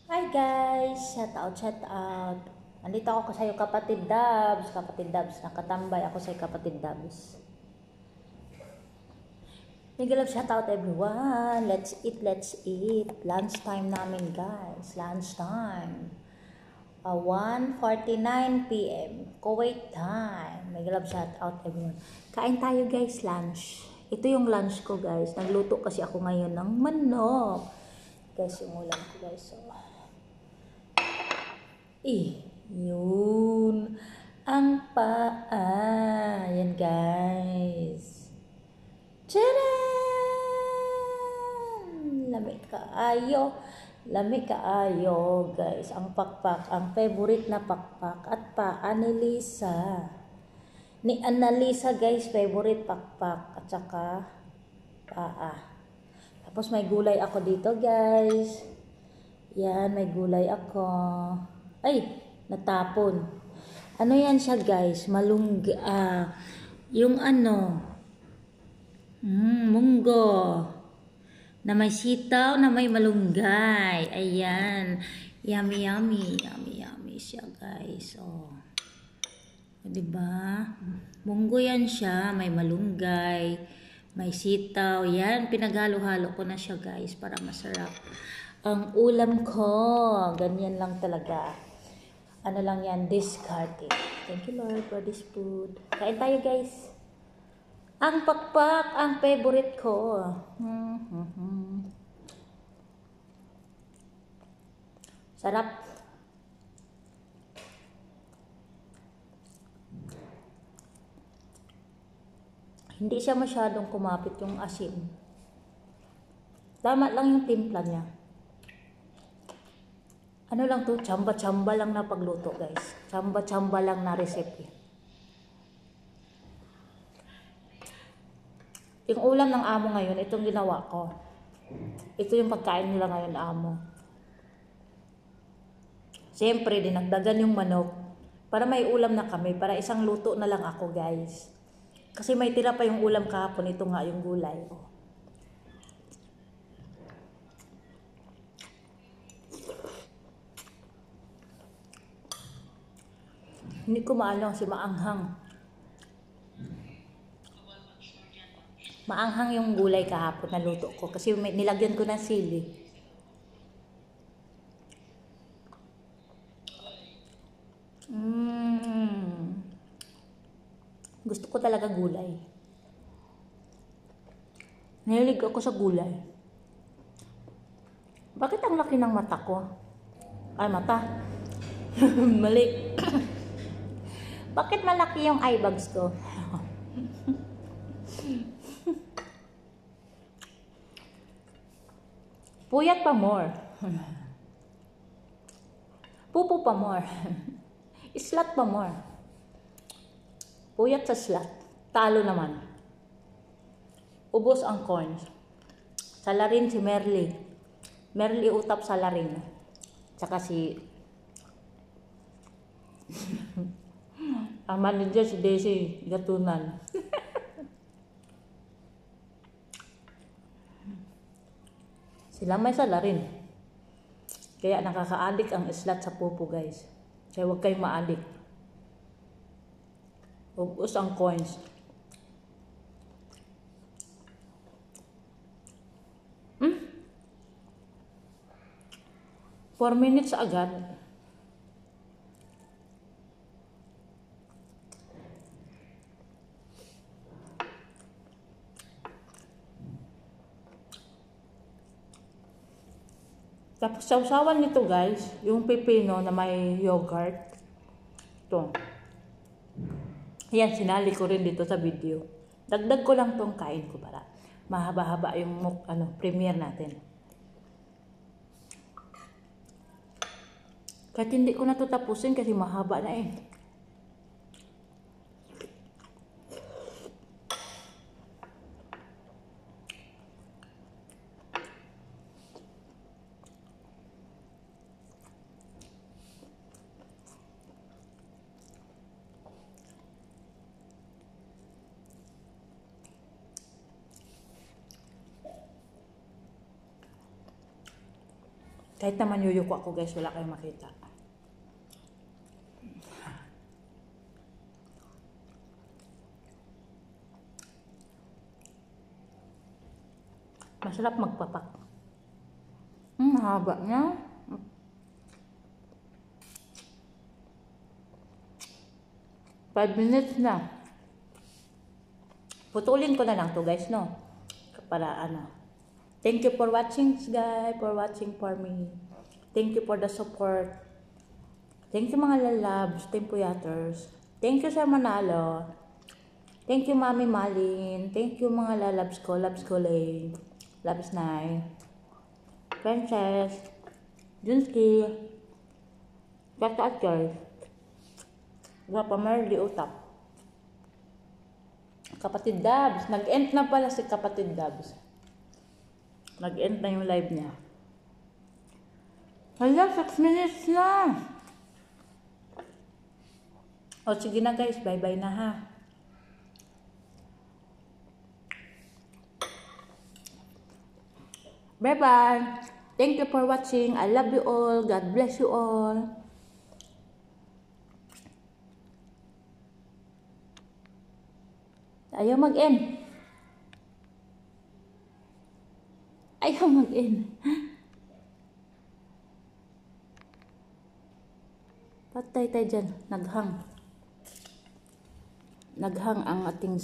Hi guys! Shout out, shout out. Nandito ako sa iyo kapatid Dabs. Kapatid Dabs, nakatambay ako sa iyo kapatid Dabs. Mega love shout out everyone. Let's eat, let's eat. Lunch time namin guys. Lunch time. 1:49 p.m. Kuwait time. Mega love shout out everyone. Kain tayo guys, lunch. Ito yung lunch ko guys. Nagluto kasi ako ngayon ng manok. Guys, yung ulam ko guys. So, yun. Ang paa. Yan, guys. Tcharan! Lamig kaayo. Lamig kaayo, guys. Ang pakpak. Ang favorite na pakpak. At paa ni Lisa. Ni Annalisa, guys. Favorite pakpak. At saka paa. Tapos may gulay ako dito, guys. Yan, may gulay ako. Ay, natapon. Ano yan siya guys? Malungga. Yung ano, munggo. Na may sitaw, na may malunggay. Ayan. Yummy, yummy. Yummy, yummy siya guys. Oh. Diba? Munggo yan siya. May malunggay. May sitaw. Yan, pinaghalo-halo ko na siya guys para masarap. Ang ulam ko, ganyan lang talaga. Ano lang yan, discarding. Thank you Lord for this food. Kain tayo guys. Ang pakpak, ang favorite ko. Sarap. Hindi siya masyadong kumapit yung asin. Tama lang yung timpla niya. Ano lang to, tsamba-tsamba lang na pagluto guys. Tsamba-tsamba lang na recipe. Yung ulam ng amo ngayon, itong ginawa ko. Ito yung pagkain nila ngayon, amo. Siyempre, dinagdagan yung manok. Para may ulam na kami, para isang luto na lang ako guys. Kasi may tira pa yung ulam kahapon, ito nga yung gulay. Oh. Hindi ko maalam si maanghang. Maanghang yung gulay kahapon na luto ko kasi nilagyan ko ng sili. Gusto ko talaga gulay. Nilig ako sa gulay. Bakit ang laki ng mata ko? Ay, mata. Mali. Bakit malaki yung eye bags ko? Puyat pa more. Pupo pa more. Islat pa more. Puyat sa slat. Talo naman. Ubos ang coins. Salarin si Merly. Merly utap salarin. Tsaka si ang manager si Daisy Gatunan. Sila may salarin. Kaya nakaka-addict ang islat sa pupo guys. Kaya huwag kayong ma-addict. Ubus ang coins. 4 minutes agad. Tapos sausawan nito guys, yung pipino na may yogurt. Ito. Ayan, sinali ko rin dito sa video. Dagdag ko lang tong kain ko para mahaba-haba yung premiere natin. Kahit hindi ko na ito tapusin kasi mahaba na eh. Kahit naman yuyuko ako guys, wala kayong makita. Masarap magpapak. Haba niya. Five minutes na. Putulin ko na lang to guys, no? Para ano. Thank you for watching guys, for watching for me. Thank you for the support. Thank you mga lalabs, tempuyaters. Thank you Sir Manalo. Thank you Mami Malin. Thank you mga lalabs ko, labs ko lay. Labs Nay. Princess. Junski. Gata at Joy. Gapa Merly Utap. Kapatid Dabs. Nag-end na pala si Kapatid Dabs. Nag-end na yung live niya. Hala, 6 minutes na. O sige na guys, bye-bye na ha. Bye-bye. Thank you for watching. I love you all. God bless you all. Ayaw mag-end. Ayaw mag-end. Patay tayo dyan. Naghang. Naghang ang ating